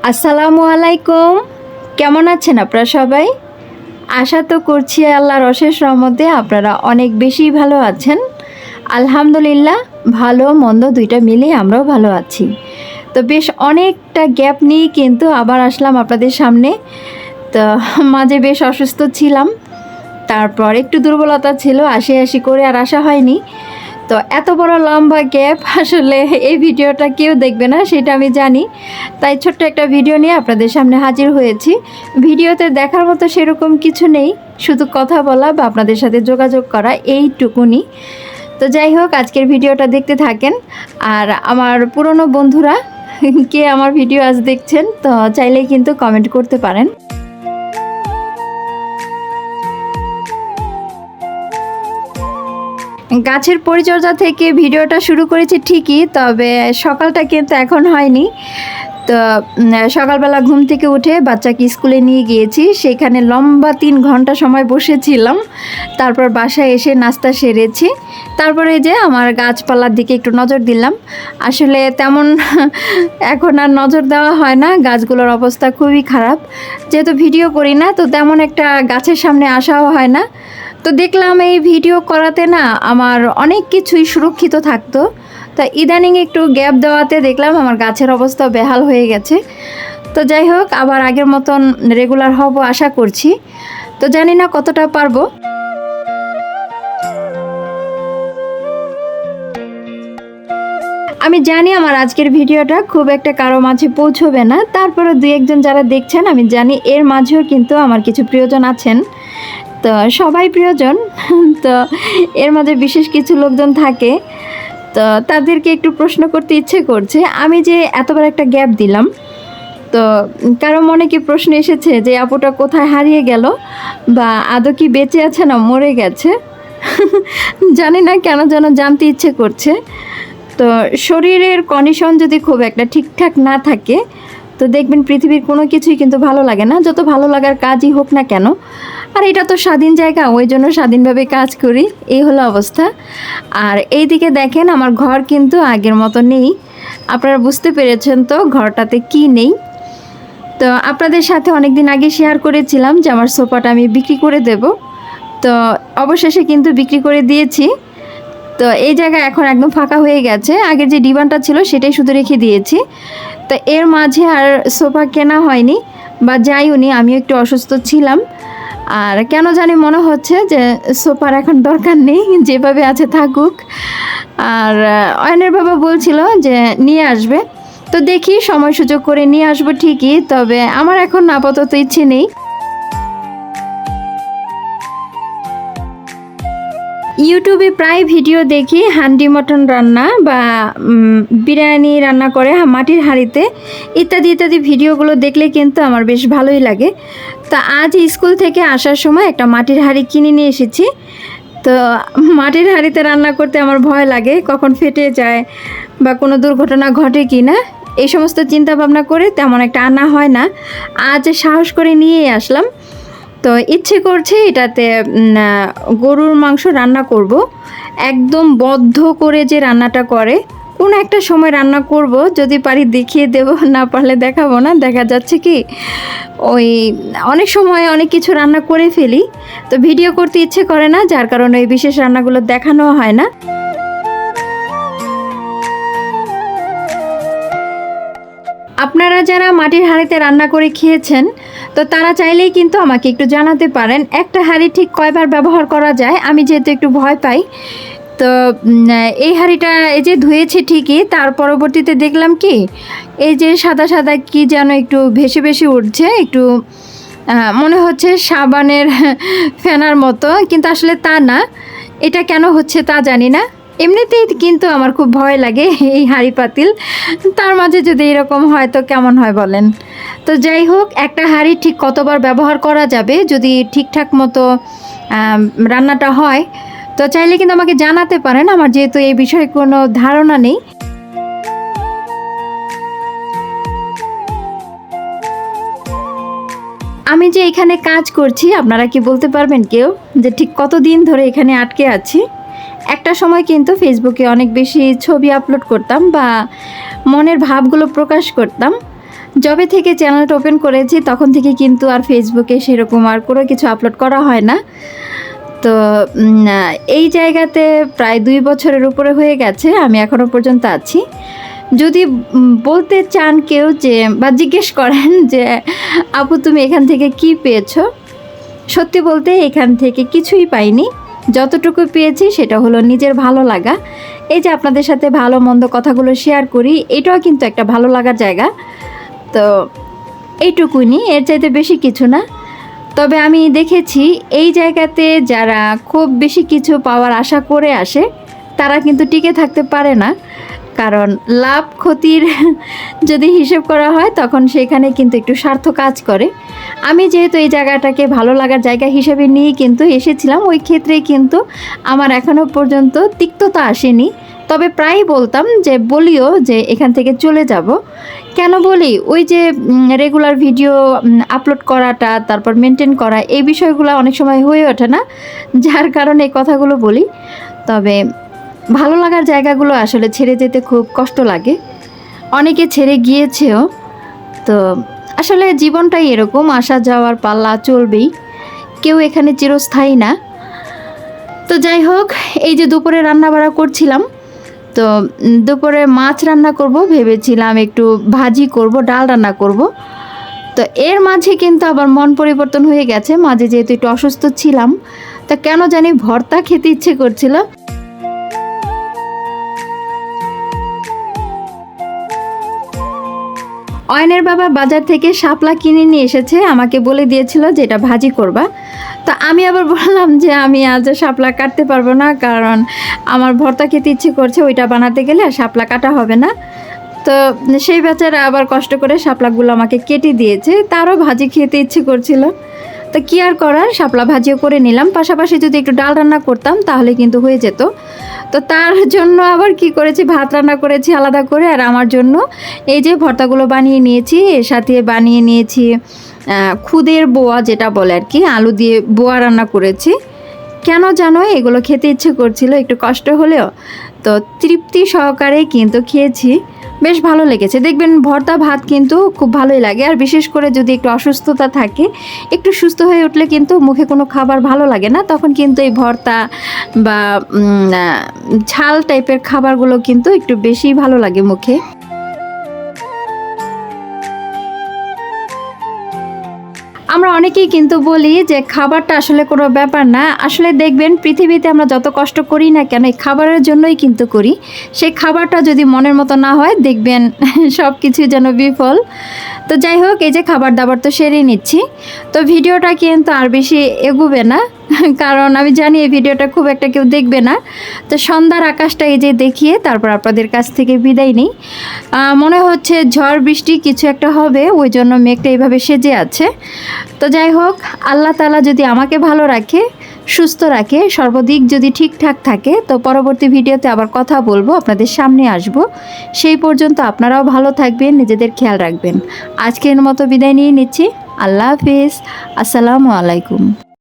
আসসালামু আলাইকুম। কেমন আছেন আপনারা সবাই? আশা তো করছি আল্লাহর অশেষ রহমতে আপনারা অনেক বেশি ভালো আছেন। আলহামদুলিল্লাহ, ভালো মন্দ দুইটা মিলিয়ে আমরাও ভালো আছি। তো বেশ অনেকটা গ্যাপ নিয়ে কিন্তু আবার আসলাম আপনাদের সামনে। তো মাঝে বেশ অসুস্থ ছিলাম, তারপর একটু দুর্বলতা ছিল, আসি করে আর আসা হয়নি। তো এত বড় লম্বা গ্যাপ আসলে এই ভিডিওটা কেউ দেখবে না সেটা আমি জানি, তাই ছোট্ট একটা ভিডিও নিয়ে আপনাদের সামনে হাজির হয়েছি। ভিডিওতে দেখার মতো সেরকম কিছু নেই, শুধু কথা বলা বা আপনাদের সাথে যোগাযোগ করা এইটুকুনি। তো যাই হোক, আজকের ভিডিওটা দেখতে থাকেন। আর আমার পুরনো বন্ধুরা কে আমার ভিডিও আজ দেখছেন, তো চাইলেই কিন্তু কমেন্ট করতে পারেন। গাছের পরিচর্যা থেকে ভিডিওটা শুরু করেছি ঠিকই, তবে সকালটা কিন্তু এখন হয়নি। তো সকালবেলা ঘুম থেকে উঠে বাচ্চাকে স্কুলে নিয়ে গিয়েছি, সেখানে লম্বা 3 ঘন্টা সময় বসেছিলাম। তারপর বাসায় এসে নাস্তা সেরেছি, তারপরে যে আমার গাছপালার দিকে একটু নজর দিলাম। আসলে তেমন এখন আর নজর দেওয়া হয় না, গাছগুলোর অবস্থা খুবই খারাপ। যেহেতু ভিডিও করি না, তো তেমন একটা গাছের সামনে আসাও হয় না। তো দেখলাম এই ভিডিও করাতে না আমার অনেক কিছুই সুরক্ষিত থাকতো। তা ইদানিং একটু গ্যাপ দেওয়াতে দেখলাম আমার গাছের অবস্থা বেহাল হয়ে গেছে। তো যাই হোক, আবার আগের মতন রেগুলার হব আশা করছি। তো জানি না কতটা পারবো। আমি জানি আমার আজকের ভিডিওটা খুব একটা কারো মাঝে পৌঁছবে না, তারপরে 2-1 জন যারা দেখছেন আমি জানি এর মাঝেও কিন্তু আমার কিছু প্রিয়জন আছেন। তো সবাই প্রিয়জন, তো এর মাঝে বিশেষ কিছু লোকজন থাকে, তো তাদেরকে একটু প্রশ্ন করতে ইচ্ছে করছে। আমি যে এতবার একটা গ্যাপ দিলাম, তো কারো মনে কি প্রশ্ন এসেছে যে আপুটা কোথায় হারিয়ে গেল, বা আদৌ কি বেঁচে আছে না মরে গেছে? জানি না কেন যেন জানতে ইচ্ছে করছে। তো শরীরের কন্ডিশন যদি খুব একটা ঠিকঠাক না থাকে, তো দেখবেন পৃথিবীর কোনো কিছুই কিন্তু ভালো লাগে না, যত ভালো লাগার কাজই হোক না কেন। আর এটা তো স্বাধীন জায়গা, ওই জন্য স্বাধীনভাবে কাজ করি, এই হলো অবস্থা। আর এই দিকে দেখেন আমার ঘর কিন্তু আগের মতো নেই। আপনারা বুঝতে পেরেছেন তো ঘরটাতে কি নেই। তো আপনাদের সাথে অনেক দিন আগে শেয়ার করেছিলাম যে আমার সোফাটা আমি বিক্রি করে দেব। তো অবশেষে কিন্তু বিক্রি করে দিয়েছি। তো এই জায়গা এখন একদম ফাঁকা হয়ে গেছে, আগের যে ডিভানটা ছিল সেটাই শুধু রেখে দিয়েছি। তো এর মাঝে আর সোফা কেনা হয়নি বা যাইওনি, আমিও একটু অসুস্থ ছিলাম। আর কেন জানি মনে হচ্ছে যে সোফার এখন দরকার নেই, যেভাবে আছে থাকুক। আর অয়নের বাবা বলছিল যে নিয়ে আসবে, তো দেখি সময় সুযোগ করে নিয়ে আসবো ঠিকই, তবে আমার এখন আপাতত ইচ্ছে নেই। ইউটিউবে প্রায় ভিডিও দেখি হান্ডি মটন রান্না বা বিরিয়ানি রান্না করে মাটির হাঁড়িতে, ইত্যাদি ইত্যাদি ভিডিওগুলো দেখলে কিন্তু আমার বেশ ভালোই লাগে। তা আজ স্কুল থেকে আসার সময় একটা মাটির হাঁড়ি কিনে নিয়ে এসেছি। তো মাটির হাঁড়িতে রান্না করতে আমার ভয় লাগে, কখন ফেটে যায় বা কোনো দুর্ঘটনা ঘটে কি না, এই সমস্ত চিন্তা ভাবনা করে তেমন একটা আনা হয় না। আজ সাহস করে নিয়েই আসলাম। তো ইচ্ছে করছে এটাতে গরুর মাংস রান্না করব, একদম বদ্ধ করে যে রান্নাটা করে, কোনো একটা সময় রান্না করব, যদি পারি দেখিয়ে দেব, না পারলে দেখাবো না। দেখা যাচ্ছে কি ওই অনেক সময় অনেক কিছু রান্না করে ফেলি, তো ভিডিও করতে ইচ্ছে করে না, যার কারণে ওই বিশেষ রান্নাগুলো দেখানো হয় না। আপনারা যারা মাটির হাঁড়িতে রান্না করে খেয়েছেন, তো তারা চাইলেই কিন্তু আমাকে একটু জানাতে পারেন একটা হাঁড়ি ঠিক কয়বার ব্যবহার করা যায়। আমি যেহেতু একটু ভয় পাই, তো এই হাঁড়িটা এই যে ধুয়েছি ঠিকই, তার পরবর্তীতে দেখলাম কি এই যে সাদা সাদা কি যেন একটু ভেসে ভেসে উঠছে, একটু মনে হচ্ছে সাবানের ফেনার মতো, কিন্তু আসলে তা না। এটা কেন হচ্ছে তা জানি না। এমনিতেই কিন্তু আমার খুব ভয় লাগে এই হাঁড়ি পাতিল, তার মাঝে যদি এরকম হয় তো কেমন হয় বলেন। তো যাই হোক, একটা হাঁড়ি ঠিক কতবার ব্যবহার করা যাবে যদি ঠিকঠাক মতো রান্নাটা হয়, তো চাইলে কিন্তু আমাকে জানাতে পারেন, আমার যেহেতু এই বিষয়ে কোনো ধারণা নেই। আমি যে এখানে কাজ করছি, আপনারা কি বলতে পারবেন কেউ যে ঠিক কতদিন ধরে এখানে আটকে আছি? একটা সময় কিন্তু ফেসবুকে অনেক বেশি ছবি আপলোড করতাম বা মনের ভাবগুলো প্রকাশ করতাম। যবে থেকে চ্যানেলটা ওপেন করেছি তখন থেকে কিন্তু আর ফেসবুকে সেরকম আর কোনো কিছু আপলোড করা হয় না। তো এই জায়গাতে প্রায় 2 বছরের উপরে হয়ে গেছে আমি এখনও পর্যন্ত আছি। যদি বলতে চান কেউ যে বা জিজ্ঞেস করেন যে আপু তুমি এখান থেকে কি পেয়েছো, সত্যি বলতে এখান থেকে কিছুই পাইনি। যতটুকু পেয়েছি সেটা হলো নিজের ভালো লাগা। এই যে আপনাদের সাথে ভালো মন্দ কথাগুলো শেয়ার করি, এটাও কিন্তু একটা ভালো লাগার জায়গা। তো এইটুকুনি, এর চাইতে বেশি কিছু না। তবে আমি দেখেছি এই জায়গাতে যারা খুব বেশি কিছু পাওয়ার আশা করে আসে তারা কিন্তু টিকে থাকতে পারে না, কারণ লাভ ক্ষতির যদি হিসেব করা হয় তখন সেখানে কিন্তু একটু স্বার্থ কাজ করে। আমি যেহেতু এই জায়গাটাকে ভালো লাগার জায়গা হিসেবে নিয়েই কিন্তু এসেছিলাম, ওই ক্ষেত্রে কিন্তু আমার এখনও পর্যন্ত তিক্ততা আসেনি। তবে প্রায়ই বলতাম যে বলিও যে এখান থেকে চলে যাব। কেন বলি, ওই যে রেগুলার ভিডিও আপলোড করাটা, তারপর মেনটেন করা, এই বিষয়গুলো অনেক সময় হয়ে ওঠে না, যার কারণে এই কথাগুলো বলি। তবে ভালো লাগার জায়গাগুলো আসলে ছেড়ে যেতে খুব কষ্ট লাগে, অনেকে ছেড়ে গিয়েছেও। তো আসলে জীবনটাই এরকম, আসা যাওয়ার পাল্লা চলবেই, কেউ এখানে চিরস্থায়ী না। তো যাই হোক, এই যে দুপুরে রান্নাবাড়া করছিলাম, তো দুপুরে মাছ রান্না করব ভেবেছিলাম, একটু ভাজি করব, ডাল রান্না করব। তো এর মাঝে কিন্তু আবার মন পরিবর্তন হয়ে গেছে, মাঝে যেহেতু একটু অসুস্থ ছিলাম, তা কেন জানি ভর্তা খেতে ইচ্ছে করছিল। অয়নের বাবা বাজার থেকে শাপলা কিনে নিয়ে এসেছে, আমাকে বলে দিয়েছিল যে এটা ভাজি করবা। তো আমি আবার বললাম যে আমি আজ শাপলা কাটতে পারবো না, কারণ আমার ভর্তা খেতে ইচ্ছে করছে, ওইটা বানাতে গেলে আর শাপলা কাটা হবে না। তো সেই বেচারা আবার কষ্ট করে শাপলাগুলো আমাকে কেটে দিয়েছে, তারও ভাজি খেতে ইচ্ছে করছিল। তো কী আর করার, শাপলা ভাজিও করে নিলাম, পাশাপাশি যদি একটু ডাল রান্না করতাম তাহলে কিন্তু হয়ে যেত। তো তার জন্য আবার কি করেছি, ভাত রান্না করেছি আলাদা করে, আর আমার জন্য এই যে ভর্তাগুলো বানিয়ে নিয়েছি। এর সাথে বানিয়ে নিয়েছি খুদের বোয়া, যেটা বলে আর কি, আলু দিয়ে বোয়া রান্না করেছি। কেন জানো এগুলো খেতে ইচ্ছে করছিল, একটু কষ্ট হলেও তো তৃপ্তি সহকারে কিন্তু খেয়েছি, বেশ ভালো লেগেছে। দেখবেন ভর্তা ভাত কিন্তু খুব ভালোই লাগে, আর বিশেষ করে যদি একটু অসুস্থতা থাকে, একটু সুস্থ হয়ে উঠলে কিন্তু মুখে কোনো খাবার ভালো লাগে না, তখন কিন্তু এই ভর্তা বা ঝাল টাইপের খাবারগুলো কিন্তু একটু বেশি ভালো লাগে মুখে। আমরা অনেকেই কিন্তু বলি যে খাবারটা আসলে কোনো ব্যাপার না। আসলে দেখবেন পৃথিবীতে আমরা যত কষ্ট করি না কেন, এই খাবারের জন্যই কিন্তু করি। সেই খাবারটা যদি মনের মতো না হয়, দেখবেন সব কিছু যেন বিফল। তো যাই হোক, এই যে খাবার দাবার তো সেরে নিচ্ছি। তো ভিডিওটা কিন্তু আর বেশি এগোবে না, কারণ আমি জানি এই ভিডিওটা খুব একটা কেউ দেখবে না। তো সন্ধ্যার আকাশটা এই যে দেখিয়ে তারপর আপনাদের কাছ থেকে বিদায় নিই। মনে হচ্ছে ঝড় বৃষ্টি কিছু একটা হবে, ওই জন্য মেঘটা এইভাবে সেজে আছে। তো যাই হোক, আল্লাহ তাআলা যদি আমাকে ভালো রাখে, সুস্থ রাখে, সর্বদিক যদি ঠিকঠাক থাকে, তো পরবর্তী ভিডিওতে আবার কথা বলবো, আপনাদের সামনে আসব। সেই পর্যন্ত আপনারাও ভালো থাকবেন, নিজেদের খেয়াল রাখবেন। আজকের মতো বিদায় নিয়ে নিচ্ছি। আল্লাহ হাফিজ, আসসালামু আলাইকুম।